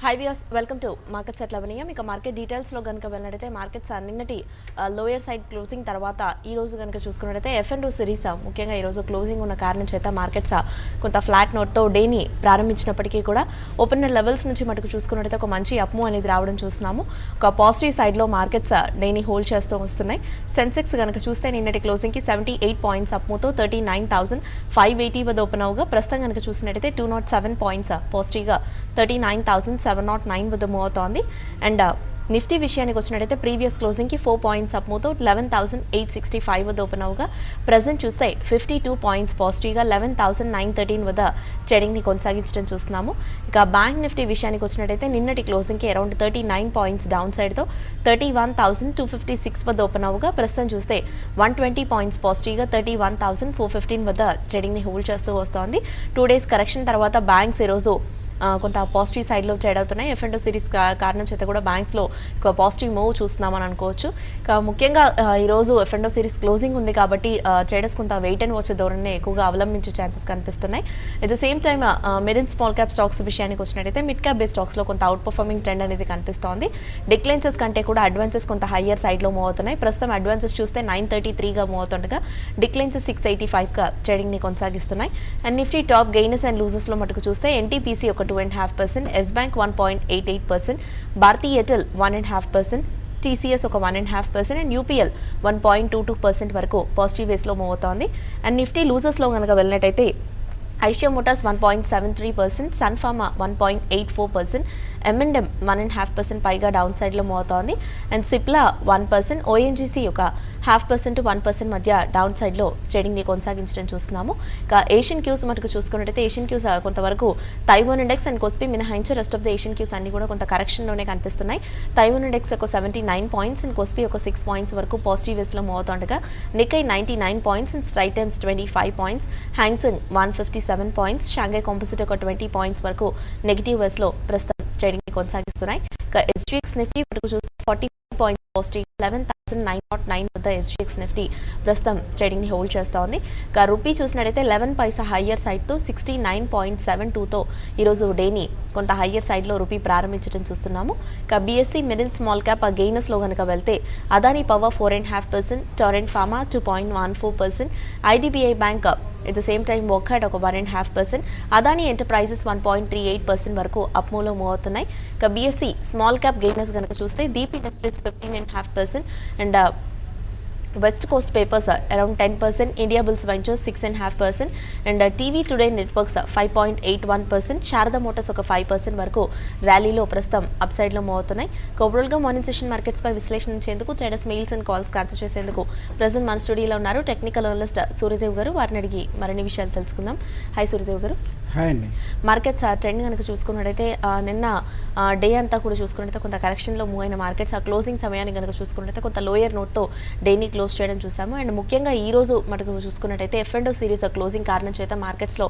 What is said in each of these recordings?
High viewers welcome to market set లవనీయం. ఇక market డీటెయిల్స్లో కనుక వెళ్ళినట్టయితే మార్కెట్స్ నిన్నటి లోయర్ సైడ్ క్లోజింగ్ తర్వాత ఈ రోజు కనుక చూసుకున్నట్టయితే F&O సిరీస్ ముఖ్యంగా ఈరోజు క్లోజింగ్ ఉన్న కారణం చేత మార్కెట్స్ కొంత ఫ్లాట్ నోట్తో డేని ప్రారంభించినప్పటికీ కూడా ఓపెన్ లెవెల్స్ నుంచి మటుకు చూసుకున్నట్టయితే ఒక మంచి అప్మూవ్ అనేది రావడం చూస్తున్నాము. ఒక పాజిటివ్ సైడ్లో మార్కెట్స్ డేని హోల్డ్ చేస్తూ వస్తున్నాయి. సెన్సెక్స్ కనుక చూస్తే నిన్నటి క్లోజింగ్కి 78 పాయింట్స్ అప్మూవ్తో 39,580 వద్ద ఓపెన్ అవగా ప్రస్తుతం కనుక చూసినట్టయితే 207 పాయింట్స్ పాజిటివ్గా 39,709 వద్ద మూవ్ అవుతోంది. అండ్ నిఫ్టీ విషయానికి వచ్చినట్టయితే ప్రీవియస్ క్లోజింగ్కి 4 పాయింట్స్ అప్మూవ్తో 11,865 వద్ద ఓపెన్ అవగా ప్రజెంట్ చూస్తే 52 పాయింట్స్ పాజిటివ్గా 11,913 వద్ద ట్రేడింగ్ని కొనసాగించడం చూస్తున్నాము. ఇక బ్యాంక్ నిఫ్టీ విషయానికి వచ్చినట్టయితే నిన్నటి క్లోజింగ్కి అరౌండ్ 39 పాయింట్స్ డౌన్ సైడ్తో 31,256 వద్ద ఓపెన్ అవగా ప్రస్తుతం చూస్తే 120 పాయింట్స్ పాజిటివ్గా 31,415 వద్ద ట్రేడింగ్ని హోల్డ్ చేస్తూ వస్తోంది. 2 డేస్ కరెక్షన్ తర్వాత బ్యాంక్స్ ఈరోజు కొంత పాజిటివ్ సైడ్లో ట్రేడ్ అవుతున్నాయి. F&O సిరీస్ కారణం చేత కూడా బ్యాంక్స్లో ఒక పాజిటివ్ మూవ్ చూస్తున్నామని అనుకోవచ్చు. ముఖ్యంగా ఈరోజు F&O సిరీస్ క్లోజింగ్ ఉంది కాబట్టి ట్రేడర్స్ కొంత వెయిట్ అండ్ వాచ్ ధోరణిని ఎక్కువగా అవలంబించే ఛాన్సెస్ కనిపిస్తున్నాయి. At the same time mid and small cap stocks విషయానికి వచ్చినట్టయితే మిడ్ క్యాప్ బేస్ స్టాక్స్లో కొంత అవుట్ పర్ఫార్మింగ్ ట్రెండ్ అనేది కనిపిస్తోంది. డిక్లైన్సెస్ కంటే కూడా అడ్వాన్సెస్ కొంత హయ్యర్ సైడ్లో మూవ్ అవుతున్నాయి. ప్రస్తుతం అడ్వాన్సెస్ చూస్తే 933గా మూవ్ అవుతుండగా డిక్లైన్సెస్ 685గా ట్రేడింగ్ని కొనసాగిస్తున్నాయి. And Nifty top gainers and లూజర్స్లో మటుకు చూస్తే NTPC ఒక 2.5%, S Bank 1.88%, Bharti Airtel 1.5%, TCS ఒక 1.5% అండ్ UPL 1.22% వరకు పాజిటివ్ వేస్లో మూవ్ అవుతోంది. అండ్ నిఫ్టీ లూజర్స్లో కనుక వెళ్ళినట్టయితే Eicher Motors 1.73%, sun pharma 1.84%, M&M 1.5% పైగా డౌన్ సైడ్లో మూవ్ అవుతోంది. అండ్ సిప్లా 1%, ONGC ఒక 0.5% to 1% మధ్య డౌన్ సైడ్లో ట్రేడింగ్ని కొనసాగించడం చూస్తున్నాము. ఇక ఏషియన్ క్యూస్ మటుకు చూసుకున్నట్టయితే ఏషియన్ క్యూస్ కొంతవరకు తైవాన్ ఇండెక్స్ అండ్ కోస్పీ మినహాయించి rest of the Asian cues అన్ని కూడా కొంత కరెక్షన్లోనే కనిపిస్తున్నాయి. తైవాన్ ఇండెక్స్ ఒక 79 పాయింట్స్ అండ్ కోస్పీ ఒక 6 పాయింట్స్ వరకు పాజిటివ్ వేస్లో మూవ్ అవుతుండగా Nikkei 99 points and Straits Times 25 points, Hang Seng 157 points, Shanghai composite ఒక 20 పాయింట్స్ వరకు నెగిటివ్ వేస్లో ప్రస్తుతం ట్రేడింగ్ని కొనసాగిస్తున్నాయి. ఇక SGX నిఫ్టీ వరకు చూస్తే 40 పాయింట్స్ పాజిటివ్ 11,909 వద్ద SGX నిఫ్టీ ప్రస్తుతం ట్రేడింగ్ని హోల్డ్ చేస్తూ ఉంది. ఇక రూపీ చూసినట్టయితే 11 పైసా హయ్యర్ సైడ్తో 69.72తో ఈరోజు డేని కొంత హయ్యర్ సైడ్లో రూపీ ప్రారంభించడం చూస్తున్నాము. ఇక BSE mid and small cap గెయినర్స్లో కనుక వెళ్తే Adani power 4.5%, Torrent Pharma 2.14%, IDBI bank at the same time Wockhardt ఒక 1.5%, అదానీ ఎంటర్ప్రైజెస్ 1.38% వరకు అప్మూవ్లో మూవ్ అవుతున్నాయి. ఇక BSE స్మాల్ క్యాప్ గెయినర్స్ కనుక చూస్తే Deep industries 15.5% and west Coast papers around 10%, India bulls ventures 6.5% and TV today networks 5.81%, Sharada Motors ఒక 5% వరకు ర్యాలీలో ప్రస్తుతం అప్ సైడ్లో మూవ్ అవుతున్నాయి. ఓవరాల్గా మార్నింగ్ సెషన్ మార్కెట్స్పై విశ్లేషించేందుకు traders mails and calls answer చేసేందుకు ప్రజెంట్ మన స్టూడియోలో ఉన్నారు టెక్నికల్ అనలిస్ట్ సూర్యదేవ్ గారు. వారిని అడిగి మరిన్ని విషయాలు తెలుసుకుందాం. హాయ్ సూర్యదేవ్ గారు. హాయ్ అండి. మార్కెట్స్ ట్రెండ్ కనుక చూసుకున్నట్టయితే నిన్న డే అంతా కూడా చూసుకున్నట్టయితే కొంత కరెక్షన్లో మూవ్ అయిన మార్కెట్స్ క్లోజింగ్ సమయాన్ని కనుక చూసుకున్నట్టయితే కొంత లోయర్ నోట్తో డేని క్లోజ్ చేయడం చూసాము. అండ్ ముఖ్యంగా ఈ రోజు మటుకు చూసుకున్నట్టయితే F&O సిరీస్ క్లోజింగ్ కారణం చేత మార్కెట్స్లో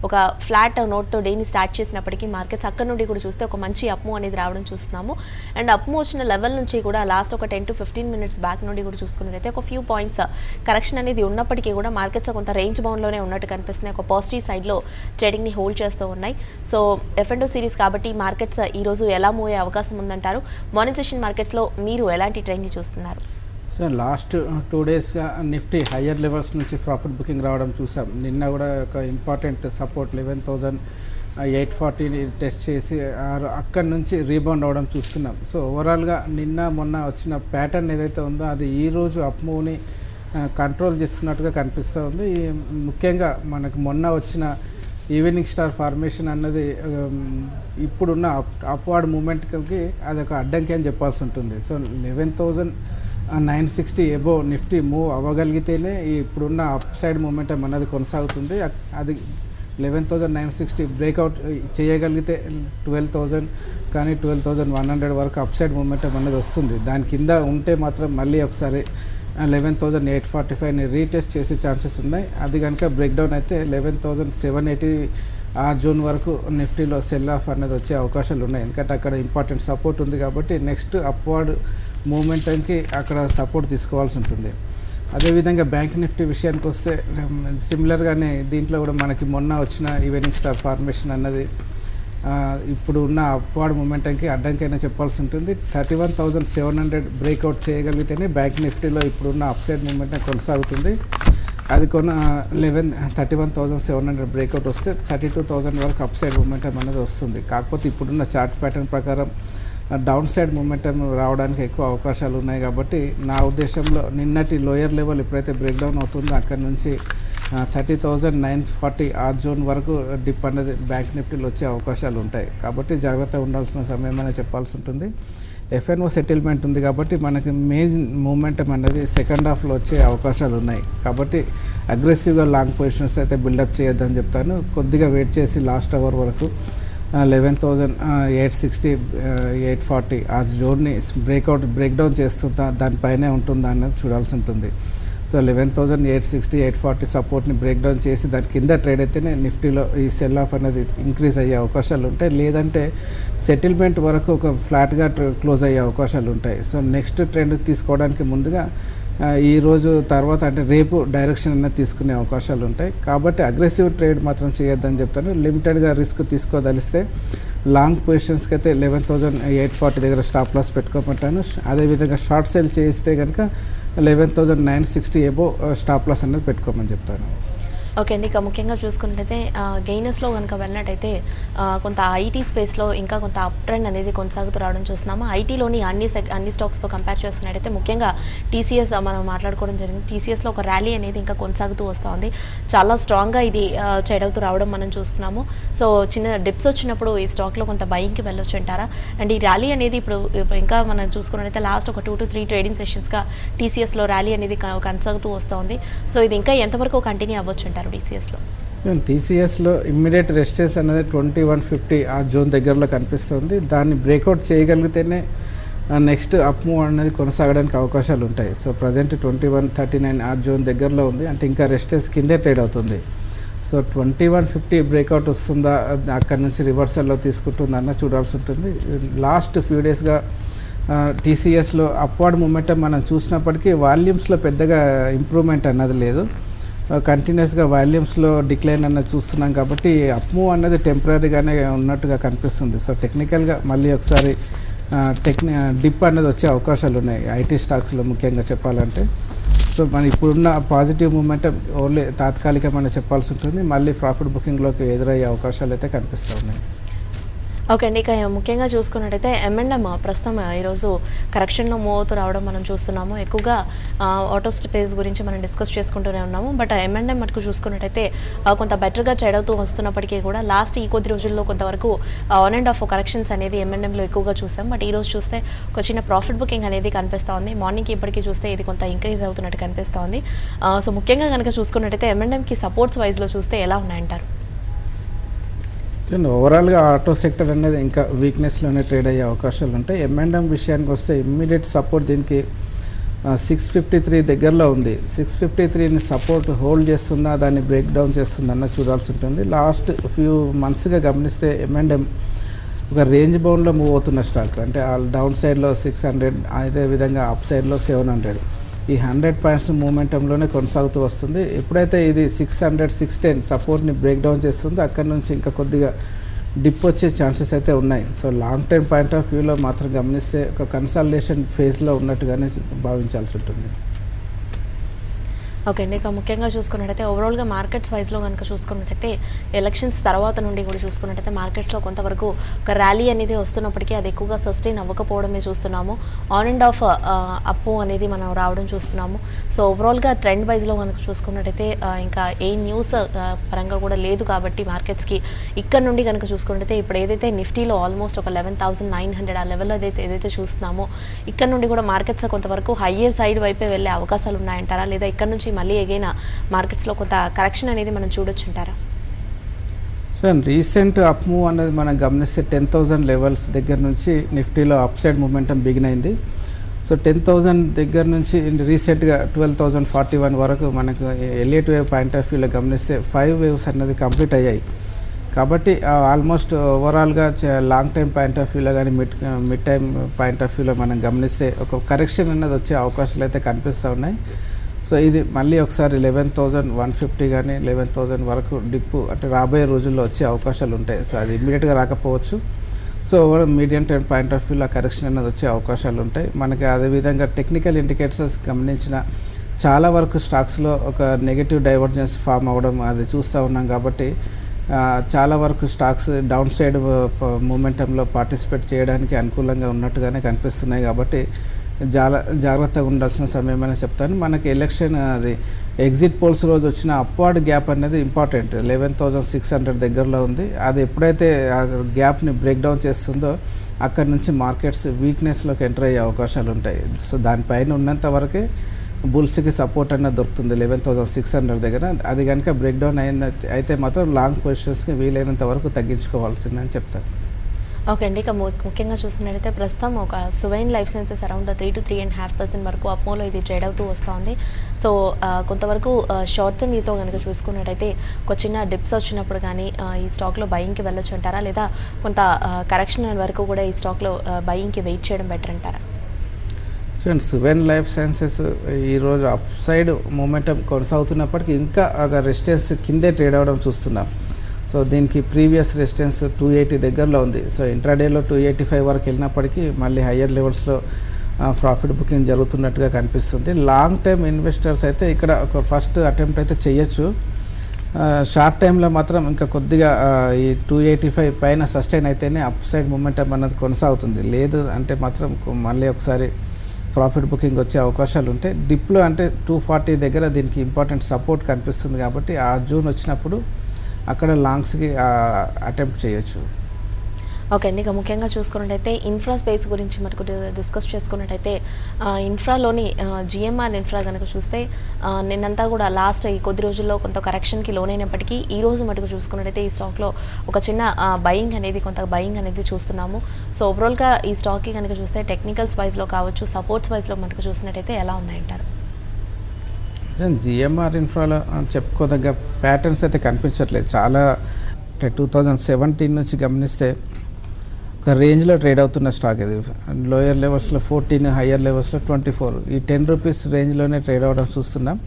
ఒక ఫ్లాట్ నోట్తో డేని స్టార్ట్ చేసినప్పటికీ మార్కెట్స్ అక్కడ నుండి కూడా చూస్తే ఒక మంచి అప్మూవ్ అనేది రావడం చూస్తున్నాము. అండ్ అప్మూవ్ వచ్చిన లెవెల్ నుంచి కూడా లాస్ట్ ఒక 10 to 15 minutes బ్యాక్ నుండి కూడా చూసుకున్నట్టయితే ఒక ఫ్యూ పాయింట్స్ కరెక్షన్ అనేది ఉన్నప్పటికీ కూడా మార్కెట్స్ కొంత రేంజ్ బౌండ్లోనే ఉన్నట్టు కనిపిస్తున్నాయి. ఒక పాజిటివ్ సైడ్లో ట్రేడింగ్ని హోల్డ్ చేస్తూ ఉన్నాయి. సో F&O సిరీస్ కాబట్టి మార్కెట్స్ ఈరోజు ఎలా మూవ్ అయ్యే అవకాశం ఉందంటారు? మార్నింగ్ సెషన్ మార్కెట్స్లో మీరు ఎలాంటి ట్రెండ్ని చూస్తున్నారు? సో లాస్ట్ 2 daysగా నిఫ్టీ హయ్యర్ లెవెల్స్ నుంచి ప్రాఫిట్ బుకింగ్ రావడం చూసాం. నిన్న కూడా ఒక ఇంపార్టెంట్ సపోర్ట్ 11,840ని టెస్ట్ చేసి అక్కడి నుంచి రీబౌండ్ అవ్వడం చూస్తున్నాం. సో ఓవరాల్గా నిన్న మొన్న వచ్చిన ప్యాటర్న్ ఏదైతే ఉందో అది ఈరోజు అప్ మూవ్ని కంట్రోల్ చేస్తున్నట్టుగా కనిపిస్తూ ఉంది. ముఖ్యంగా మనకు మొన్న వచ్చిన ఈవినింగ్ స్టార్ ఫార్మేషన్ అన్నది ఇప్పుడున్న అప్వార్డ్ మూమెంట్కి అదొక అడ్డంకి అని చెప్పాల్సి ఉంటుంది. సో 11,960 ఎబో నిఫ్టీ మూవ్ అవ్వగలిగితేనే ఇప్పుడున్న అప్ సైడ్ మూమెంటం అన్నది కొనసాగుతుంది. అది 11,960 బ్రేక్అవుట్ చేయగలిగితే 12,000 కానీ 12,100 వరకు అప్ సైడ్ మూమెంటం అన్నది వస్తుంది. దాని కింద ఉంటే మాత్రం మళ్ళీ ఒకసారి 11,845ని రీటెస్ట్ చేసే ఛాన్సెస్ ఉన్నాయి. అది కనుక బ్రేక్డౌన్ అయితే 11,780 ఆ జోన్ వరకు నిఫ్టీలో సెల్ ఆఫ్ అనేది వచ్చే అవకాశాలు ఉన్నాయి. ఎందుకంటే అక్కడ ఇంపార్టెంట్ సపోర్ట్ ఉంది కాబట్టి నెక్స్ట్ అప్వర్డ్ మూమెంటంకి అక్కడ సపోర్ట్ తీసుకోవాల్సి ఉంటుంది. అదేవిధంగా బ్యాంక్ నిఫ్టీ విషయానికి వస్తే సిమిలర్గానే దీంట్లో కూడా మనకి మొన్న వచ్చిన ఈవినింగ్ స్టార్ ఫార్మేషన్ అన్నది ఇప్పుడు ఉన్న అప్వార్డ్ మూమెంటంకి అడ్డంకైనా చెప్పాల్సి ఉంటుంది. 31,700 బ్రేక్అవుట్ చేయగలిగితేనే బ్యాంక్ నిఫ్టీలో ఇప్పుడున్న అప్సైడ్ మూమెంట్ కొనసాగుతుంది. అది 31,700 బ్రేక్అవుట్ వస్తే 32,000 వరకు అప్సైడ్ మూమెంటం అనేది వస్తుంది. కాకపోతే ఇప్పుడున్న చార్ట్ ప్యాటర్న్ ప్రకారం డౌన్ సైడ్ మూమెంటం రావడానికి ఎక్కువ అవకాశాలు ఉన్నాయి. కాబట్టి నా ఉద్దేశంలో నిన్నటి లోయర్ లెవెల్ ఎప్పుడైతే బ్రేక్ డౌన్ అవుతుందో అక్కడి నుంచి 30,940 ఆ జోన్ వరకు డిప్ అనేది బ్యాంక్ నిఫ్టీలో వచ్చే అవకాశాలు ఉంటాయి. కాబట్టి జాగ్రత్త ఉండాల్సిన సమయం అనే చెప్పాల్సి ఉంటుంది. ఎఫ్ఎన్ఓ సెటిల్మెంట్ ఉంది కాబట్టి మనకి మెయిన్ మూమెంటం అనేది సెకండ్ హాఫ్లో వచ్చే అవకాశాలు ఉన్నాయి. కాబట్టి అగ్రెసివ్గా లాంగ్ పొజిషన్స్ అయితే బిల్డప్ చేయొద్దని చెప్తాను. కొద్దిగా వెయిట్ చేసి లాస్ట్ అవర్ వరకు 11,860 840 ఆ జోన్ని బ్రేక్ డౌన్ చేస్తుందా దానిపైనే ఉంటుందా అనేది చూడాల్సి ఉంటుంది. సో 11,860 840 సపోర్ట్ని బ్రేక్ డౌన్ చేసి దాని కింద ట్రేడ్ అయితేనే నిఫ్టీలో ఈ సెల్ ఆఫ్ అనేది ఇంక్రీజ్ అయ్యే అవకాశాలు ఉంటాయి. లేదంటే సెటిల్మెంట్ వరకు ఒక ఫ్లాట్గా క్లోజ్ అయ్యే అవకాశాలు ఉంటాయి. సో నెక్స్ట్ ట్రెండ్ తీసుకోవడానికి ముందుగా ఈ రోజు తర్వాత అంటే రేపు డైరెక్షన్ అనేది తీసుకునే అవకాశాలు ఉంటాయి. కాబట్టి అగ్రెసివ్ ట్రేడ్ మాత్రం చేయొద్దని చెప్తాను. లిమిటెడ్గా రిస్క్ తీసుకోదలిస్తే లాంగ్ పొజిషన్స్కి అయితే 11,840 దగ్గర స్టాప్ లాస్ పెట్టుకోమంటాను. అదేవిధంగా షార్ట్ సేల్ చేస్తే కనుక 11,960 ఎబో స్టాప్ లాస్ అనేది పెట్టుకోమని చెప్తాను. ఓకే అండి, ఇక ముఖ్యంగా చూసుకున్నట్టయితే గెయినర్స్లో కనుక వెళ్ళినట్టయితే కొంత ఐటీ స్పేస్లో ఇంకా కొంత అప్ ట్రెండ్ అనేది కొనసాగుతూ రావడం చూస్తున్నాము. ఐటీలోని అన్ని స్టాక్స్తో కంపేర్ చేస్తున్నట్టయితే ముఖ్యంగా టీసీఎస్ మనం మాట్లాడుకోవడం జరిగింది. టీసీఎస్లో ఒక ర్యాలీ అనేది ఇంకా కొనసాగుతూ వస్తుంది. చాలా స్ట్రాంగ్గా ఇది ట్రేడ్ అవుతూ రావడం మనం చూస్తున్నాము. సో చిన్న డిప్స్ వచ్చినప్పుడు ఈ స్టాక్లో కొంత బయింగ్కి వెళ్ళొచ్చు అంటారా? అండ్ ఈ ర్యాలీ అనేది ఇప్పుడు ఇంకా మనం చూసుకున్నట్టయితే లాస్ట్ ఒక 2 to 3 ట్రేడింగ్ సెషన్స్గా టీసీఎస్లో ర్యాలీ అనేది కొనసాగుతూ వస్తుంది. సో ఇది ఇంకా ఎంతవరకు కంటిన్యూ అవ్వచ్చు అంటారు టీసీఎస్లో ఇమ్మీడియట్ రెసిస్టెన్స్ అనేది 2150 ఆ జోన్ దగ్గరలో కనిపిస్తుంది. దాన్ని బ్రేక్అవుట్ చేయగలిగితేనే నెక్స్ట్ అప్ మూవ్ అనేది కొనసాగడానికి అవకాశాలు ఉంటాయి. సో ప్రజెంట్ 2139 ఆ జోన్ దగ్గరలో ఉంది, అంటే ఇంకా రెసిస్టెన్స్ కిందే ట్రేడ్ అవుతుంది. సో 2150 బ్రేక్అవుట్ వస్తుందా, అక్కడ నుంచి రివర్సల్లో తీసుకుంటుందన్న చూడాల్సి ఉంటుంది. లాస్ట్ ఫ్యూ డేస్గా టీసీఎస్లో అప్వార్డ్ మూమెంటం మనం చూసినప్పటికీ వాల్యూమ్స్లో పెద్దగా ఇంప్రూవ్మెంట్ అన్నది లేదు. కంటిన్యూస్గా వాల్యూమ్స్లో డిక్లైన్ అన్నది చూస్తున్నాం. కాబట్టి అప్ మూవ్ అన్నది టెంపరీగానే ఉన్నట్టుగా కనిపిస్తుంది. సో టెక్నికల్గా మళ్ళీ ఒకసారి డిప్ అన్నది వచ్చే అవకాశాలు ఉన్నాయి ఐటీ స్టాక్స్లో ముఖ్యంగా చెప్పాలంటే. సో మన ఇప్పుడున్న పాజిటివ్ మూమెంటం ఓన్లీ తాత్కాలికమైన చెప్పాల్సి ఉంటుంది. మళ్ళీ ప్రాఫిట్ బుకింగ్లోకి ఎదురయ్యే అవకాశాలు అయితే కనిపిస్తూ ఉన్నాయి. ఓకే అండి, ఇక ముఖ్యంగా చూసుకున్నట్టయితే M&M ప్రస్తుతం ఈరోజు కరెక్షన్లో మూవ్ అవుతూ రావడం మనం చూస్తున్నాము. ఎక్కువగా ఆటో స్పేస్ గురించి మనం డిస్కస్ చేసుకుంటూనే ఉన్నాము. బట్ M&M మటుకు చూసుకున్నట్టయితే కొంత బెటర్గా ట్రేడ్ అవుతూ వస్తున్నప్పటికీ కూడా లాస్ట్ ఈ కొద్ది రోజుల్లో కొంతవరకు ఆన్ అండ్ ఆఫ్ కరెక్షన్స్ అనేది M&Mలో ఎక్కువగా చూసాం. బట్ ఈరోజు చూస్తే ఒక చిన్న ప్రాఫిట్ బుకింగ్ అనేది కనిపిస్తూ ఉంది. మార్నింగ్ ఇప్పటికీ చూస్తే ఇది కొంత ఇంక్రీజ్ అవుతున్నట్టు కనిపిస్తూ ఉంది. సో ముఖ్యంగా కనుక చూసుకున్నట్టయితే M&Mకి సపోర్ట్స్ వైజ్లో చూస్తే ఎలా ఉన్నాయంటారు? ఓవరాల్గా ఆటో సెక్టర్ అనేది ఇంకా వీక్నెస్లోనే ట్రేడ్ అయ్యే అవకాశాలు ఉంటాయి. M&M విషయానికి వస్తే ఇమ్మీడియట్ సపోర్ట్ దీనికి 653 దగ్గరలో ఉంది. 653ని సపోర్ట్ హోల్డ్ చేస్తుందా, దాన్ని బ్రేక్ డౌన్ చేస్తుందన్న చూడాల్సి ఉంటుంది. లాస్ట్ ఫ్యూ మంత్స్గా గమనిస్తే M&M ఒక రేంజ్ బౌండ్లో మూవ్ అవుతున్న స్టాక్, అంటే డౌన్ సైడ్లో 600, అదేవిధంగా అప్ సైడ్లో 700. ఈ 100 పాయింట్స్ మూమెంటంలోనే కొనసాగుతూ వస్తుంది. ఎప్పుడైతే ఇది 600 610 సపోర్ట్ని బ్రేక్ డౌన్ చేస్తుందో అక్కడ నుంచి ఇంకా కొద్దిగా డిప్ వచ్చే ఛాన్సెస్ అయితే ఉన్నాయి. So long time point of వ్యూలో మాత్రం గమనిస్తే ఒక కన్సాలిడేషన్ ఫేజ్లో ఉన్నట్టుగానే భావించాల్సి ఉంటుంది. ఓకే అండి, ఇక ముఖ్యంగా చూసుకున్నట్టయితే ఓవరాల్గా మార్కెట్స్ వైజ్లో కనుక చూసుకున్నట్టయితే ఎలక్షన్స్ తర్వాత నుండి కూడా చూసుకున్నట్టయితే మార్కెట్స్లో కొంతవరకు ఒక ర్యాలీ అనేది వస్తున్నప్పటికీ అది ఎక్కువగా సస్టైన్ అవ్వకపోవడమే చూస్తున్నాము. ఆన్ అండ్ ఆఫ్ అప్పు అనేది మనం రావడం చూస్తున్నాము. సో ఓవరాల్గా ట్రెండ్ వైజ్లో కనుక చూసుకున్నట్టయితే ఇంకా ఏ న్యూస్ పరంగా కూడా లేదు. కాబట్టి మార్కెట్స్కి ఇక్కడ నుండి కనుక చూసుకున్నట్టయితే ఇప్పుడు ఏదైతే నిఫ్టీలో ఆల్మోస్ట్ ఒక 11,900 ఆ లెవెల్లో ఏదైతే చూస్తున్నామో ఇక్కడ నుండి కూడా మార్కెట్స్ కొంతవరకు హయ్యర్ సైడ్ వైపే వెళ్ళే అవకాశాలు ఉన్నాయంటారా, లేదా ఇక్కడ నుంచి మళ్ళీ ఎగైనా మార్కెట్స్లో కొంత కరెక్షన్ అనేది మనం చూడొచ్చు అంటారా? సో రీసెంట్ అప్ మూవ్ అనేది మనం గమనిస్తే 10,000 లెవెల్స్ దగ్గర నుంచి నిఫ్టీలో అప్ సైడ్ మూమెంటం బిగిన్ అయింది. సో 10,000 దగ్గర నుంచి రీసెంట్గా 12,041 వరకు మనకు ఎలియట్ వేవ్ పాయింట్ ఆఫ్ వ్యూలో గమనిస్తే 5 వేవ్స్ అనేది కంప్లీట్ అయ్యాయి. కాబట్టి ఆల్మోస్ట్ ఓవరాల్గా లాంగ్ టైం పాయింట్ ఆఫ్ వ్యూలో కానీ మిడ్ టైం పాయింట్ ఆఫ్ వ్యూలో మనం గమనిస్తే ఒక కరెక్షన్ అనేది వచ్చే అవకాశాలు అయితే కనిపిస్తూ ఉన్నాయి. సో ఇది మళ్ళీ ఒకసారి 11,150 కానీ 11,000 వరకు డిప్పు అంటే రాబోయే రోజుల్లో వచ్చే అవకాశాలు ఉంటాయి. సో అది ఇమ్మీడియట్గా రాకపోవచ్చు. So medium term point of వ్యూలో కరెక్షన్ అనేది వచ్చే అవకాశాలు ఉంటాయి మనకి. అదేవిధంగా టెక్నికల్ ఇండికేటర్స్ గమనించిన చాలా వరకు స్టాక్స్లో ఒక నెగటివ్ డైవర్జెన్స్ ఫామ్ అవ్వడం అది చూస్తూ ఉన్నాం. కాబట్టి చాలా వరకు స్టాక్స్ డౌన్ సైడ్ మూమెంటంలో పార్టిసిపేట్ చేయడానికి అనుకూలంగా ఉన్నట్టుగానే కనిపిస్తున్నాయి. కాబట్టి జాగ్రత్తగా ఉండాల్సిన సమయమని చెప్తాను. మనకి ఎలక్షన్ అది ఎగ్జిట్ పోల్స్ రోజు వచ్చిన అప్వార్డ్ గ్యాప్ అనేది ఇంపార్టెంట్. 11,600 దగ్గరలో ఉంది. అది ఎప్పుడైతే ఆ గ్యాప్ని బ్రేక్ డౌన్ చేస్తుందో అక్కడ నుంచి మార్కెట్స్ వీక్నెస్లోకి ఎంటర్ అయ్యే అవకాశాలు ఉంటాయి. సో దానిపైన ఉన్నంత వరకే బుల్స్కి సపోర్ట్ అనేది దొరుకుతుంది 11,600 దగ్గర. అది కనుక బ్రేక్ డౌన్ అయితే మాత్రం లాంగ్ పొజిషన్స్కి వీలైనంత వరకు తగ్గించుకోవాల్సిందని చెప్తాను. ఓకే అండి. ఇక ముఖ్యంగా చూస్తున్నట్టయితే ప్రస్తుతం ఒక సువైన్ లైఫ్ సైన్సెస్ అరౌండ్ 3 to 3.5% వరకు అప్మోలో ఇది ట్రేడ్ అవుతూ వస్తుంది. సో కొంతవరకు షార్ట్ టర్మ్ వ్యూతో కనుక చూసుకున్నట్టయితే ఒక చిన్న డిప్స్ వచ్చినప్పుడు కానీ ఈ స్టాక్లో బయింగ్కి వెళ్ళొచ్చు అంటారా, లేదా కొంత కరెక్షన్ వరకు కూడా ఈ స్టాక్లో బయింగ్కి వెయిట్ చేయడం బెటర్ అంటారా? చూడండి, సువెన్ లైఫ్ సైన్సెస్ ఈరోజు అప్ సైడ్ మూమెంటం కొనసాగుతున్నప్పటికీ ఇంకా ఒక రెసిస్టెన్స్ కిందే ట్రేడ్ అవ్వడం చూస్తున్నాం. సో దీనికి ప్రీవియస్ రెసిస్టెన్స్ 280 దగ్గరలో ఉంది. సో ఇంట్రాడేలో 285 వరకు వెళ్ళినప్పటికీ మళ్ళీ హయ్యర్ లెవెల్స్లో ప్రాఫిట్ బుకింగ్ జరుగుతున్నట్టుగా కనిపిస్తుంది. లాంగ్ టర్మ్ ఇన్వెస్టర్స్ అయితే ఇక్కడ ఒక ఫస్ట్ అటెంప్ట్ అయితే చేయొచ్చు. షార్ట్ టైంలో మాత్రం ఇంకా కొద్దిగా ఈ 285 పైన సస్టైన్ అయితేనే అప్ సైడ్ మూమెంటం అన్నది కొనసాగుతుంది. లేదు అంటే మాత్రం మళ్ళీ ఒకసారి ప్రాఫిట్ బుకింగ్ వచ్చే అవకాశాలు ఉంటాయి. డిప్లో అంటే 240 దగ్గర దీనికి ఇంపార్టెంట్ సపోర్ట్ కనిపిస్తుంది. కాబట్టి ఆ జూన్ వచ్చినప్పుడు అక్కడ లాంగ్స్కి అటెంప్ట్ చేయొచ్చు. ఓకే అండి. ఇక ముఖ్యంగా చూసుకున్నట్టయితే ఇన్ఫ్రా స్పేస్ గురించి మనకు డిస్కస్ చేసుకున్నట్టయితే ఇన్ఫ్రాలోని జిఎంఆర్ ఇన్ఫ్రా కనుక చూస్తే నిన్నంతా కూడా లాస్ట్ ఈ కొద్ది రోజుల్లో కొంత కరెక్షన్కి లోనైనప్పటికీ ఈ రోజు మటుకు చూసుకున్నట్టయితే ఈ స్టాక్లో ఒక చిన్న బయింగ్ అనేది చూస్తున్నాము. సో ఓవరాల్గా ఈ స్టాక్కి కనుక చూస్తే టెక్నికల్స్ వైజ్లో కావచ్చు, సపోర్ట్స్ వైజ్లో మటుకు చూసినట్టయితే ఎలా ఉన్నాయంటారు? జిఎంఆర్ ఇన్ఫ్రాలో చెప్పుకోదగ్గ ప్యాటర్న్స్ అయితే కనిపించట్లేదు. చాలా 2017 నుంచి గమనిస్తే ఒక రేంజ్లో ట్రేడ్ అవుతున్న స్టాక్ ఇది. లోయర్ లెవెల్స్లో 14, హయ్యర్ లెవెల్స్లో 24, ఈ 10 రూపీస్ రేంజ్లోనే ట్రేడ్ అవ్వడం చూస్తున్నాం.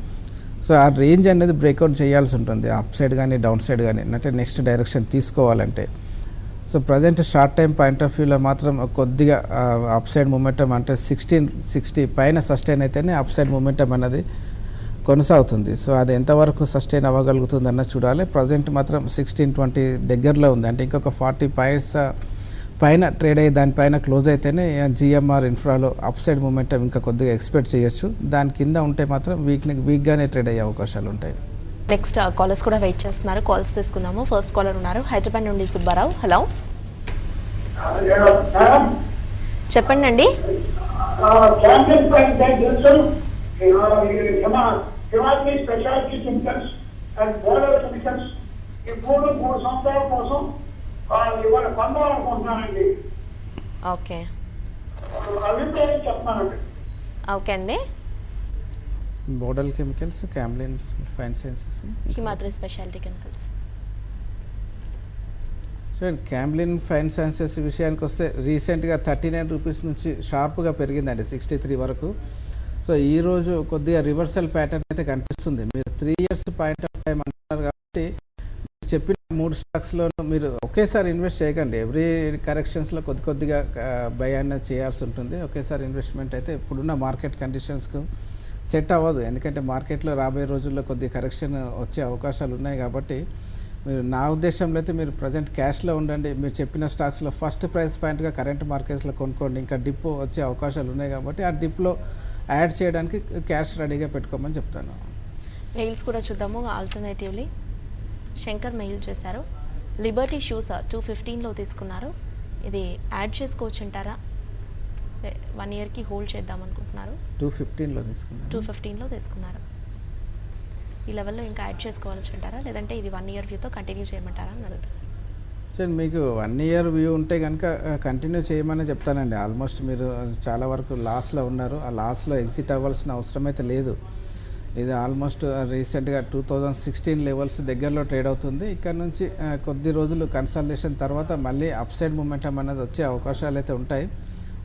సో ఆ రేంజ్ అనేది బ్రేక్అవుట్ చేయాల్సి ఉంటుంది, అప్ సైడ్ కానీ డౌన్ సైడ్ కానీ, అంటే నెక్స్ట్ డైరెక్షన్ తీసుకోవాలంటే. So present short time point of వ్యూలో మాత్రం కొద్దిగా అప్ సైడ్ మూమెంటం అంటే 1660 పైన సస్టైన్ అయితేనే అప్ సైడ్ మూమెంటం అన్నది కొనసాగుతుంది. సో అది ఎంతవరకు సస్టైన్ అవ్వగలుగుతుంది అన్నది చూడాలి. ప్రజెంట్ మాత్రం 1620 దగ్గరలో ఉంది. అంటే ఇంకొక 40 పాయింట్స్ పైన ట్రేడ్ అయ్యి దానిపైన క్లోజ్ అయితేనే జిఎంఆర్ ఇన్ఫ్రాలో అప్ సైడ్ మూమెంటం ఇంకా కొద్దిగా ఎక్స్పెక్ట్ చేయొచ్చు. దాని కింద ఉంటే మాత్రం వీక్గానే ట్రేడ్ అయ్యే అవకాశాలు ఉంటాయి. నెక్స్ట్ కాలర్స్ కూడా వెయిట్ చేస్తున్నారు, కాల్స్ తీసుకుందాము. ఫస్ట్ కాలర్ ఉన్నారు హైదరాబాద్ నుండి సుబ్బారావు. హలో, చెప్పండి అండి. Speciality chemicals and border chemicals ఈ 3 సంవత్సరాల కోసం ఇవాళ పొందాలనుకుంటున్నానండి. ఓకే అభిప్రాయం చెప్తున్నానండి. ఓకే అండి. Border chemicals, Camlin fine sciences, Himadri speciality chemicals. చూడండి, క్యామ్లిన్ ఫైన్ సైన్సెస్ విషయానికి వస్తే రీసెంట్గా 39 రూపీస్ నుంచి షార్ప్గా పెరిగిందండి 63 వరకు. సో ఈరోజు కొద్దిగా రివర్సల్ ప్యాటర్న్ అయితే కనిపిస్తుంది. మీరు 3 years పాయింట్ ఆఫ్ టైం అంటున్నారు కాబట్టి చెప్పిన 3 స్టాక్స్లోనూ మీరు ఒకేసారి ఇన్వెస్ట్ చేయకండి. ఎవ్రీ కరెక్షన్స్లో కొద్దిగా బై అనేది చేయాల్సి ఉంటుంది. ఒకేసారి ఇన్వెస్ట్మెంట్ అయితే ఇప్పుడున్న మార్కెట్ కండిషన్స్కు సెట్ అవ్వదు. ఎందుకంటే మార్కెట్లో రాబోయే రోజుల్లో కొద్దిగా కరెక్షన్ వచ్చే అవకాశాలు ఉన్నాయి. కాబట్టి మీరు, నా ఉద్దేశంలో అయితే మీరు ప్రజెంట్ క్యాష్లో ఉండండి. మీరు చెప్పిన స్టాక్స్లో ఫస్ట్ ప్రైస్ పాయింట్గా కరెంట్ మార్కెట్స్లో కొనుక్కోండి. ఇంకా డిప్ వచ్చే అవకాశాలు ఉన్నాయి కాబట్టి ఆ డిప్లో యాడ్ చేయడానికి క్యాష్ రెడీగా పెట్టుకోమని చెప్తాను. మెయిల్స్ కూడా చూద్దాము. ఆల్టర్నేటివ్లీ శంకర్ మెయిల్ చేశారు. లిబర్టీ షూస్ 215లో తీసుకున్నారు. ఇది యాడ్ చేసుకోవచ్చు అంటారా? 1 yearకి హోల్డ్ చేద్దాం అనుకుంటున్నారు. 215లో తీసుకున్నారు. 215లో తీసుకున్నారు. ఈ లెవెల్లో ఇంకా యాడ్ చేసుకోవాల్సి అంటారా, లేదంటే ఇది 1 year వ్యూతో కంటిన్యూ చేయమంటారా అని అడుగుతారు. సరే, మీకు 1 year వ్యూ ఉంటే కనుక కంటిన్యూ చేయమని చెప్తానండి. ఆల్మోస్ట్ మీరు చాలా వరకు లాస్లో ఉన్నారు. ఆ లాస్లో ఎగ్జిట్ అవ్వాల్సిన అవసరం అయితే లేదు. ఇది ఆల్మోస్ట్ రీసెంట్గా 2016 లెవెల్స్ దగ్గరలో ట్రేడ్ అవుతుంది. ఇక్కడ నుంచి కొద్ది రోజులు కన్సల్టేషన్ తర్వాత మళ్ళీ అప్ సైడ్ మూమెంటం అనేది వచ్చే అవకాశాలు అయితే ఉంటాయి.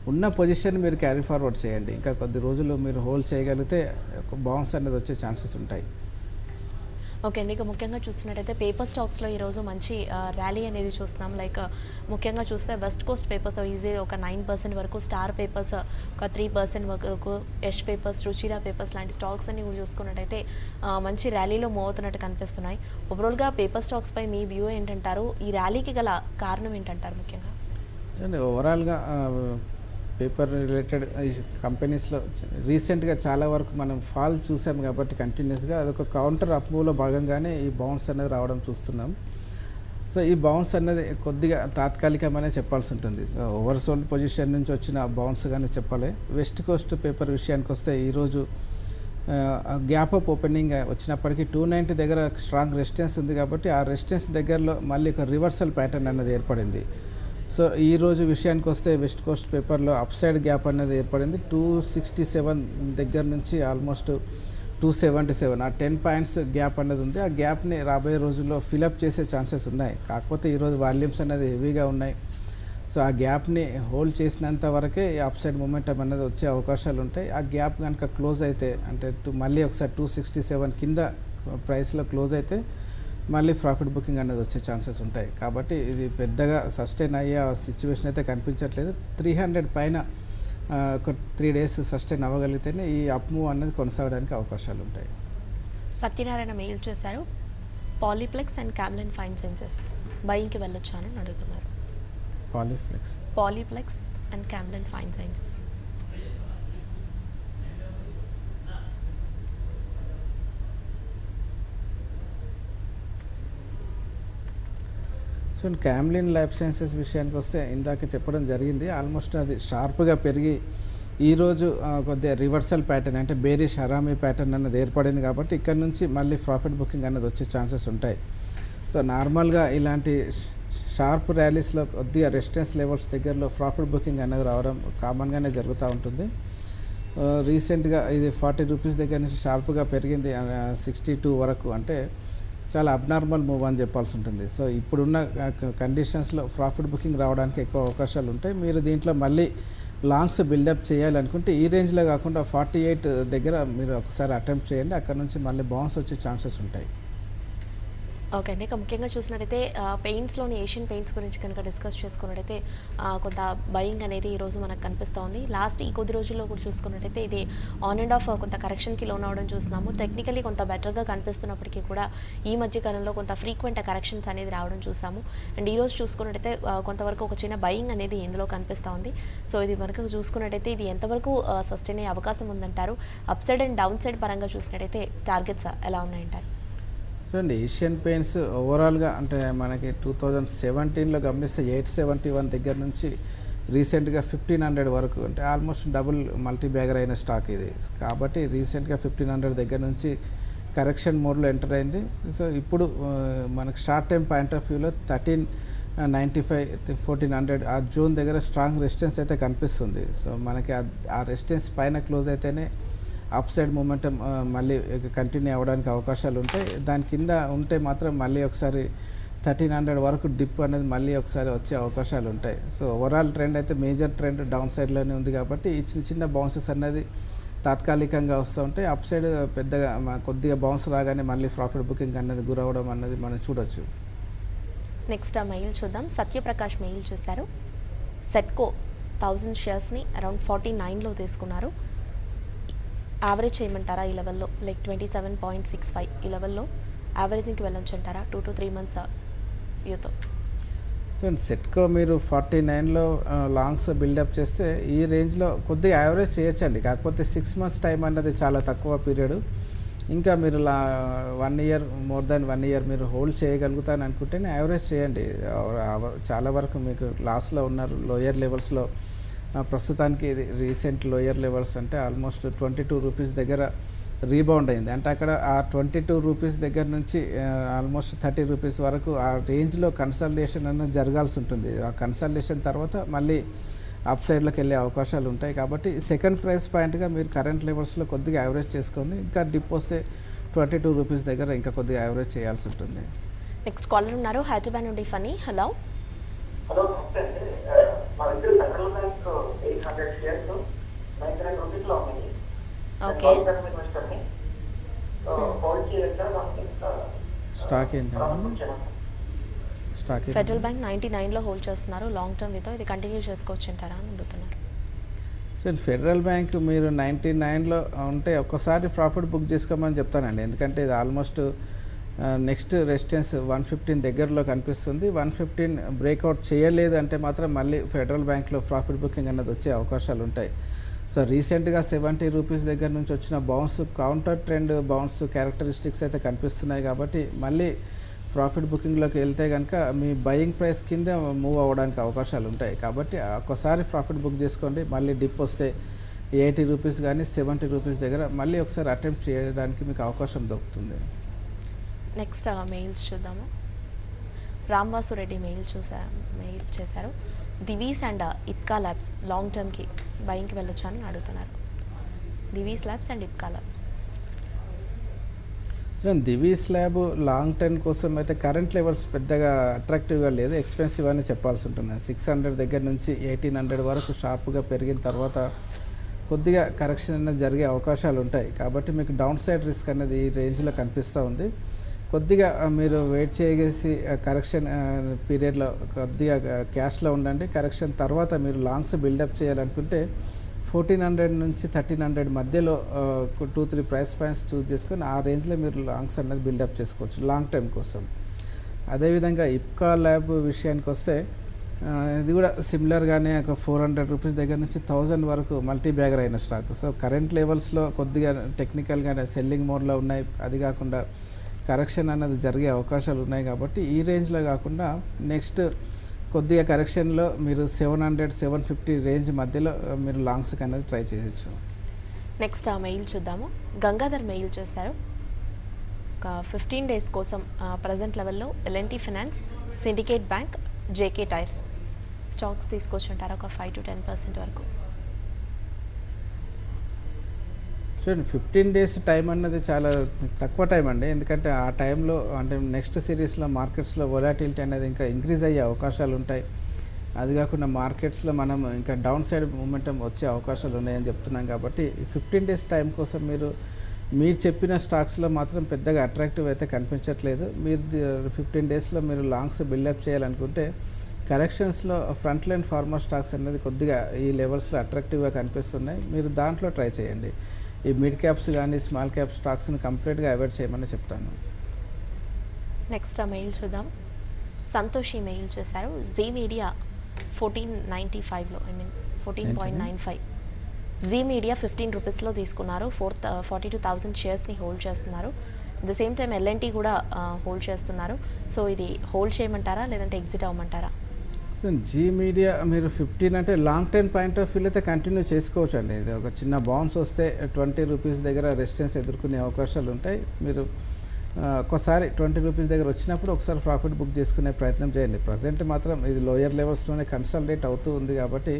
ఉన్న పొజిషన్ మీరు క్యారీ ఫార్వర్డ్ చేయండి. ఇంకా కొద్ది రోజులు మీరు హోల్డ్ చేయగలిగితే ఒక బౌన్స్ అనేది వచ్చే ఛాన్సెస్ ఉంటాయి. ఓకే అండి, ఇక ముఖ్యంగా చూస్తున్నట్టయితే పేపర్ స్టాక్స్లో ఈరోజు మంచి ర్యాలీ అనేది చూస్తున్నాం. లైక్ ముఖ్యంగా చూస్తే వెస్ట్ కోస్ట్ పేపర్స్ ఈజీ ఒక 9% వరకు, స్టార్ పేపర్స్ ఒక 3% వరకు, యష్ పేపర్స్, రుచిరా పేపర్స్ లాంటి స్టాక్స్ అన్ని కూడా చూసుకున్నట్టయితే మంచి ర్యాలీలో మూవ్ అవుతున్నట్టు కనిపిస్తున్నాయి. ఓవరాల్గా పేపర్ స్టాక్స్పై మీ వ్యూ ఏంటంటారు? ఈ ర్యాలీకి గల కారణం ఏంటంటారు ముఖ్యంగా? ఓవరాల్గా పేపర్ రిలేటెడ్ కంపెనీస్లో రీసెంట్గా చాలా వరకు మనం ఫాల్ చూసాం కాబట్టి కంటిన్యూస్గా అదొక కౌంటర్ అప్మూవ్లో భాగంగానే ఈ బౌన్స్ అనేది రావడం చూస్తున్నాం. సో ఈ బౌన్స్ అనేది కొద్దిగా తాత్కాలికమనే చెప్పాల్సి ఉంటుంది. సో ఓవర్సోల్డ్ పొజిషన్ నుంచి వచ్చిన బౌన్స్ కానీ చెప్పాలి. వెస్ట్ కోస్ట్ పేపర్ విషయానికి వస్తే ఈరోజు గ్యాప్ అప్ ఓపెనింగ్ వచ్చినప్పటికీ 290 దగ్గర స్ట్రాంగ్ రెసిస్టెన్స్ ఉంది కాబట్టి ఆ రెసిస్టెన్స్ దగ్గరలో మళ్ళీ ఒక రివర్సల్ ప్యాటర్న్ అనేది ఏర్పడింది. సో ఈరోజు విషయానికి వస్తే వెస్ట్ కోస్ట్ పేపర్లో అప్ సైడ్ గ్యాప్ అనేది ఏర్పడింది. 267 దగ్గర నుంచి ఆల్మోస్ట్ 277, ఆ 10 పాయింట్స్ గ్యాప్ అనేది ఉంది. ఆ గ్యాప్ని రాబోయే రోజుల్లో ఫిలప్ చేసే ఛాన్సెస్ ఉన్నాయి. కాకపోతే ఈరోజు వాల్యూమ్స్ అనేది హెవీగా ఉన్నాయి. సో ఆ గ్యాప్ని హోల్డ్ చేసినంత వరకే అప్ సైడ్ మూమెంటం అనేది వచ్చే అవకాశాలు ఉంటాయి. ఆ గ్యాప్ కనుక క్లోజ్ అయితే అంటే మళ్ళీ ఒకసారి 267 కింద ప్రైస్లో క్లోజ్ అయితే మళ్ళీ ప్రాఫిట్ బుకింగ్ అనేది వచ్చే ఛాన్సెస్ ఉంటాయి. కాబట్టి ఇది పెద్దగా సస్టైన్ అయ్యే సిచ్యువేషన్ అయితే కనిపించట్లేదు. 300 పైన ఒక 3 డేస్ సస్టైన్ అవ్వగలిగితేనే ఈ అప్ మూవ్ అనేది కొనసాగడానికి అవకాశాలు ఉంటాయి. సత్యనారాయణ మెయిల్ చేశారు, Polyplex and Camlin fine sciences బయింగ్కి వెళ్ళొచ్చు అని అడుగుతున్నారు. Polyplex and Camlin fine sciences. So Camlin life sciences విషయానికి వస్తే ఇందాక చెప్పడం జరిగింది. ఆల్మోస్ట్ అది షార్ప్గా పెరిగి ఈరోజు కొద్దిగా రివర్సల్ ప్యాటర్న్ అంటే బేరిష్ హరామీ ప్యాటర్న్ అనేది ఏర్పడింది కాబట్టి ఇక్కడ నుంచి మళ్ళీ ప్రాఫిట్ బుకింగ్ అనేది వచ్చే ఛాన్సెస్ ఉంటాయి. సో నార్మల్గా ఇలాంటి షార్ప్ ర్యాలీస్లో కొద్దిగా రెసిస్టెన్స్ లెవెల్స్ దగ్గరలో ప్రాఫిట్ బుకింగ్ అనేది రావడం కామన్గానే జరుగుతూ ఉంటుంది. రీసెంట్గా ఇది 40 రూపీస్ దగ్గర నుంచి షార్ప్గా పెరిగింది 62 వరకు, అంటే చాలా అబ్నార్మల్ మూవ్ అని చెప్పాల్సి ఉంటుంది. సో ఇప్పుడున్న కండిషన్స్లో ప్రాఫిట్ బుకింగ్ రావడానికి ఎక్కువ అవకాశాలు ఉంటాయి. మీరు దీంట్లో మళ్ళీ లాంగ్స్ బిల్డప్ చేయాలనుకుంటే ఈ రేంజ్లో కాకుండా 48 దగ్గర మీరు ఒకసారి అటెంప్ట్ చేయండి. అక్కడ నుంచి మళ్ళీ బౌన్స్ వచ్చే ఛాన్సెస్ ఉంటాయి. ఓకే అండి, ఇక ముఖ్యంగా చూసినట్టయితే పెయింట్స్లోని ఏషియన్ పెయింట్స్ గురించి కనుక డిస్కస్ చేసుకున్నట్టయితే కొంత బయింగ్ అనేది ఈరోజు మనకు కనిపిస్తోంది. లాస్ట్ ఈ కొద్ది రోజుల్లో కూడా చూసుకున్నట్టయితే ఇది ఆన్ అండ్ ఆఫ్ కొంత కరెక్షన్కి లోన్ అవడం చూస్తున్నాము. టెక్నికలీ కొంత బెటర్గా కనిపిస్తున్నప్పటికీ కూడా ఈ మధ్య కాలంలో కొంత ఫ్రీక్వెంట్ కరెక్షన్స్ అనేది రావడం చూసాము. అండ్ ఈరోజు చూసుకున్నట్టయితే కొంతవరకు ఒక చిన్న బయింగ్ అనేది ఇందులో కనిపిస్తోంది. సో ఇది మనకు చూసుకున్నట్టయితే ఇది ఎంతవరకు సస్టైన్ అయ్యే అవకాశం ఉందంటారు? Up side and down side పరంగా చూసినట్టయితే టార్గెట్స్ ఎలా ఉన్నాయంటారు? చూడండి, ఏషియన్ పెయింట్స్ ఓవరాల్గా అంటే మనకి 2017లో గమనిస్తే 871 దగ్గర నుంచి రీసెంట్గా 1500 వరకు, అంటే ఆల్మోస్ట్ డబుల్ మల్టీ బ్యాగర్ అయిన స్టాక్ ఇది. కాబట్టి రీసెంట్గా 1500 దగ్గర నుంచి కరెక్షన్ మోడ్లో ఎంటర్ అయింది. సో ఇప్పుడు మనకు షార్ట్ టైం పాయింట్ ఆఫ్ వ్యూలో 1395 1400 ఆ జోన్ దగ్గర స్ట్రాంగ్ రెసిస్టెన్స్ అయితే కనిపిస్తుంది. సో మనకి ఆ రెసిస్టెన్స్ పైన క్లోజ్ అయితేనే అప్ సైడ్ మూమెంటం మళ్ళీ కంటిన్యూ అవ్వడానికి అవకాశాలు ఉంటాయి. దాని కింద ఉంటే మాత్రం మళ్ళీ ఒకసారి 1300 వరకు డిప్ అనేది మళ్ళీ ఒకసారి వచ్చే అవకాశాలు ఉంటాయి. సో ఓవరాల్ ట్రెండ్ అయితే మేజర్ ట్రెండ్ డౌన్ సైడ్లోనే ఉంది కాబట్టి ఈ చిన్న చిన్న బౌన్సెస్ అనేది తాత్కాలికంగా వస్తూ ఉంటాయి. అప్ సైడ్ పెద్దగా కొద్దిగా బౌన్స్ రాగానే మళ్ళీ ప్రాఫిట్ బుకింగ్ అనేది గురవడం అనేది మనం చూడొచ్చు. నెక్స్ట్ ఆ మెయిల్ చూద్దాం. సత్యప్రకాష్ మెయిల్ చేశారు, సెట్కో 1000 షేర్స్ని అరౌండ్ 49లో తీసుకున్నారు. యావరేజ్ చేయమంటారా ఈ లెవెల్లో? లైక్ 27.65 ఈ లెవెల్లో యావరేజింగ్కి వెళ్ళొచ్చు అంటారా 2 to 3 months వ్యూతో? సెట్కో మీరు 49లో లాంగ్స్ బిల్డప్ చేస్తే ఈ రేంజ్లో కొద్దిగా యావరేజ్ చేయొచ్చండి. కాకపోతే 6 months టైం అన్నది చాలా తక్కువ పీరియడ్. ఇంకా మీరు 1 year మోర్ దాన్ 1 year మీరు హోల్డ్ చేయగలుగుతాను అనుకుంటేనే యావరేజ్ చేయండి. చాలా వరకు మీకు లాస్లో ఉన్నారు లోయర్ లెవెల్స్లో. ప్రస్తుతానికి ఇది రీసెంట్ లోయర్ లెవెల్స్ అంటే ఆల్మోస్ట్ 22 రూపీస్ దగ్గర రీబౌండ్ అయింది. అంటే అక్కడ ఆ 22 రూపీస్ దగ్గర నుంచి ఆల్మోస్ట్ 30 రూపీస్ వరకు ఆ రేంజ్లో కన్సల్టేషన్ అనేది జరగాల్సి ఉంటుంది. ఆ కన్సల్టేషన్ తర్వాత మళ్ళీ అప్ సైడ్లోకి వెళ్ళే అవకాశాలు ఉంటాయి. కాబట్టి సెకండ్ ప్రైస్ పాయింట్గా మీరు కరెంట్ లెవెల్స్లో కొద్దిగా యావరేజ్ చేసుకొని ఇంకా డిప్ వస్తే 22 రూపీస్ దగ్గర ఇంకా కొద్దిగా యావరేజ్ చేయాల్సి ఉంటుంది. నెక్స్ట్ కాలర్ ఉన్నారు హైదరాబాద్ నుండి. Funny, hello. హలో, మా దగ్గర సెంట్రల్ బ్యాంక్ 100 shares 99 rupees లో ఉన్నాయి. Okay. ఇన్వెస్టర్ ని హోల్డ్ చేయొచ్చా దానికి స్టాక్ ఏంటండి? స్టాక్ ఫెడరల్ బ్యాంక్ 99లో హోల్డ్ చేస్తున్నారు లాంగ్ టర్మ్ విత్, ఇది కంటిన్యూ చేసుకోవచ్చు అంటారా అని అడుగుతున్నారు. సో ఫెడరల్ బ్యాంక్ మీరు 99లో ఉంటే ఒక్కసారి ప్రాఫిట్ బుక్ చేసుకోమని చెప్తానండి. ఎందుకంటే ఇది ఆల్మోస్ట్ నెక్స్ట్ రెసిస్టెన్స్ 115 దగ్గరలో కనిపిస్తుంది. 115 బ్రేక్అవుట్ చేయలేదు అంటే మాత్రం మళ్ళీ ఫెడరల్ బ్యాంక్లో ప్రాఫిట్ బుకింగ్ అన్నది వచ్చే అవకాశాలు ఉంటాయి. సో రీసెంట్గా 70 రూపీస్ దగ్గర నుంచి వచ్చిన bounce counter trend bounce characteristics అయితే కనిపిస్తున్నాయి. కాబట్టి మళ్ళీ ప్రాఫిట్ బుకింగ్లోకి వెళ్తే కనుక మీ బయింగ్ ప్రైస్ కింద మూవ్ అవ్వడానికి అవకాశాలు ఉంటాయి. కాబట్టి ఒక్కసారి ప్రాఫిట్ బుక్ చేసుకోండి. మళ్ళీ డిప్ వస్తే 80 రూపీస్ కానీ 70 రూపీస్ దగ్గర మళ్ళీ ఒకసారి అటెంప్ట్ చేయడానికి మీకు అవకాశం దొరుకుతుంది. నెక్స్ట్ మెయిల్స్ చూద్దాము. రామ్వాసు రెడ్డి మెయిల్ చేశారు. Divi's and Ipca labs long టర్మ్కి బయింగ్కి వెళ్ళొచ్చు అని అడుగుతున్నారు. Divi's labs and Ipca labs. Divi's lab long term కోసం అయితే కరెంట్ లెవెల్స్ పెద్దగా అట్రాక్టివ్గా లేదు, ఎక్స్పెన్సివ్ అని చెప్పాల్సి ఉంటుంది. 600 దగ్గర నుంచి 1800 వరకు షార్ప్గా పెరిగిన తర్వాత కొద్దిగా కరెక్షన్ అనేది జరిగే అవకాశాలు ఉంటాయి. కాబట్టి మీకు డౌన్ సైడ్ రిస్క్ అనేది ఈ రేంజ్లో కనిపిస్తూ ఉంది. కొద్దిగా మీరు వెయిట్ చేసి కరెక్షన్ పీరియడ్లో కొద్దిగా క్యాష్లో ఉండండి. కరెక్షన్ తర్వాత మీరు లాంగ్స్ బిల్డప్ చేయాలనుకుంటే 1400 నుంచి 1300 మధ్యలో 2-3 ప్రైస్ పాయింట్స్ చూస్ చేసుకొని ఆ రేంజ్లో మీరు లాంగ్స్ అనేది బిల్డప్ చేసుకోవచ్చు లాంగ్ టైం కోసం. అదేవిధంగా ఇప్కా ల్యాబ్ విషయానికి వస్తే ఇది కూడా సిమిలర్గానే ఒక 400 రూపీస్ దగ్గర నుంచి 1000 వరకు మల్టీ బ్యాగర్ అయిన స్టాక్. సో కరెంట్ లెవెల్స్లో కొద్దిగా టెక్నికల్గా సెల్లింగ్ మోడ్లో ఉన్నాయి. అది కాకుండా కరెక్షన్ అన్నది జరిగే అవకాశాలు ఉన్నాయి. కాబట్టి ఈ రేంజ్లో కాకుండా నెక్స్ట్ కొద్దిగా కరెక్షన్లో మీరు 700-750 రేంజ్ మధ్యలో మీరు లాంగ్స్కి అనేది ట్రై చేయొచ్చు. నెక్స్ట్ ఆ మెయిల్ చూద్దాము. గంగాధర్ మెయిల్ చేశారు. ఒక 15 డేస్ కోసం ప్రజెంట్ లెవెల్లో L&T finance, Syndicate bank, JK tyres stocks తీసుకొచ్చుంటారు ఒక 5-10% వరకు. చూడండి 15 డేస్ టైం అన్నది చాలా తక్కువ టైం అండి. ఎందుకంటే ఆ టైంలో అంటే నెక్స్ట్ సిరీస్లో మార్కెట్స్లో వొలాటిలిటీ అనేది ఇంకా ఇంక్రీజ్ అయ్యే అవకాశాలు ఉంటాయి. అది కాకుండా మార్కెట్స్లో మనం ఇంకా డౌన్ సైడ్ మూమెంటం వచ్చే అవకాశాలు ఉన్నాయని చెప్తున్నాం. కాబట్టి 15 డేస్ టైం కోసం మీరు చెప్పిన స్టాక్స్లో మాత్రం పెద్దగా అట్రాక్టివ్ అయితే కనిపించట్లేదు. మీరు 15 డేస్లో మీరు లాంగ్స్ బిల్డప్ చేయాలనుకుంటే కరెక్షన్స్లో ఫ్రంట్ లైన్ ఫార్మర్ స్టాక్స్ అనేది కొద్దిగా ఈ లెవెల్స్లో అట్రాక్టివ్గా కనిపిస్తున్నాయి. మీరు దాంట్లో ట్రై చేయండి. ఈ మిడ్ క్యాప్స్ కానీ స్మాల్ క్యాప్ స్టాక్స్ని కంప్లీట్గా అవాయిడ్ చేయమని చెప్తాను. నెక్స్ట్ ఆ మెయిల్ చూద్దాం. సంతోషి మెయిల్ చేశారు. జీ మీడియా 1495లో 14.95 జీ మీడియా 15 రూపీస్లో తీసుకున్నారు. 42,000 షేర్స్ని హోల్డ్ చేస్తున్నారు. At the same time L&T కూడా హోల్డ్ చేస్తున్నారు. సో ఇది హోల్డ్ చేయమంటారా లేదంటే ఎగ్జిట్ అవ్వమంటారా? సో జీ మీడియా మీరు 15 అంటే లాంగ్ టర్మ్ పాయింట్ ఆఫ్ వ్యూలో అయితే కంటిన్యూ చేసుకోవచ్చు అండి. ఇది ఒక చిన్న బౌన్స్ వస్తే 20 రూపీస్ దగ్గర రెసిస్టెన్స్ ఎదుర్కొనే అవకాశాలు ఉంటాయి. మీరు ఒకసారి 20 రూపీస్ దగ్గర వచ్చినప్పుడు ఒకసారి ప్రాఫిట్ బుక్ చేసుకునే ప్రయత్నం చేయండి. ప్రజెంట్ మాత్రం ఇది లోయర్ లెవెల్స్లోనే కన్సల్టేట్ అవుతూ ఉంది కాబట్టి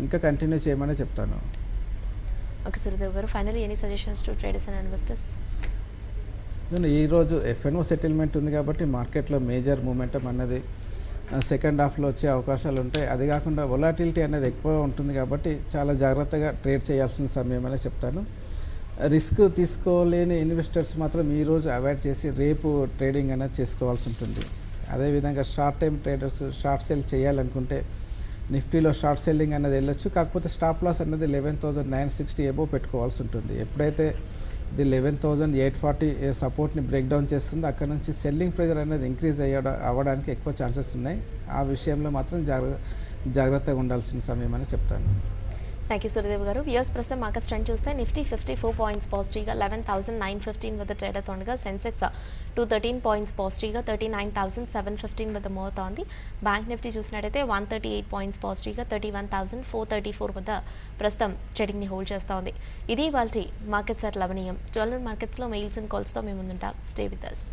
ఇంకా కంటిన్యూ చేయమని చెప్తాను. ఓకే సురదేవ్ గారు, finally any suggestions to traders and investors? ఈరోజు FNO సెటిల్మెంట్ ఉంది కాబట్టి మార్కెట్లో మేజర్ మూమెంటం అన్నది సెకండ్ హాఫ్లో వచ్చే అవకాశాలు ఉంటాయి. అది కాకుండా వొలాటిలిటీ అనేది ఎక్కువ ఉంటుంది కాబట్టి చాలా జాగ్రత్తగా ట్రేడ్ చేయాల్సిన సమయం అనే చెప్తాను. రిస్క్ తీసుకోలేని ఇన్వెస్టర్స్ మాత్రం ఈరోజు అవాయిడ్ చేసి రేపు ట్రేడింగ్ అనేది చేసుకోవాల్సి ఉంటుంది. అదేవిధంగా short time traders short cell చేయాలనుకుంటే నిఫ్టీలో షార్ట్ సెల్లింగ్ అనేది వెళ్ళొచ్చు. కాకపోతే స్టాప్ లాస్ అనేది 11,960 అబోవ్ పెట్టుకోవాల్సి ఉంటుంది. ఎప్పుడైతే ఇది 11,840 సపోర్ట్ని బ్రేక్ డౌన్ చేస్తుంది, అక్కడ నుంచి సెల్లింగ్ ప్రెజర్ అనేది ఇంక్రీజ్ అవ్వడానికి ఎక్కువ ఛాన్సెస్ ఉన్నాయి. ఆ విషయంలో మాత్రం జాగ్రత్తగా ఉండాల్సిన సమయం అని చెప్తాను. థ్యాంక్ యూ సురదేవ్ గారు. వ్యూయర్స్ ప్రస్తుతం మార్కెట్ ట్రెండ్ చూస్తే నిఫ్టీ 54 పాయింట్స్ పాజిటివ్గా 11,915 వద్ద ట్రేడ్ అవుతుండగా సెన్సెక్స్ 213 పాయింట్స్ పాజిటివ్గా 39,715 వద్ద మూవ్ అవుతోంది. బ్యాంక్ నిఫ్టీ చూసినట్టయితే 138 పాయింట్స్ పాజిటివ్గా 31,434 వద్ద ప్రస్తుతం ట్రేడింగ్ని హోల్డ్ చేస్తూ ఉంది. ఇది ఇవాల్టి మార్కెట్ సార్ లవనీయం. 12 మార్కెట్స్లో మెయిల్స్ అండ్ కాల్స్తో మేము ముందుంటాం. Stay with us.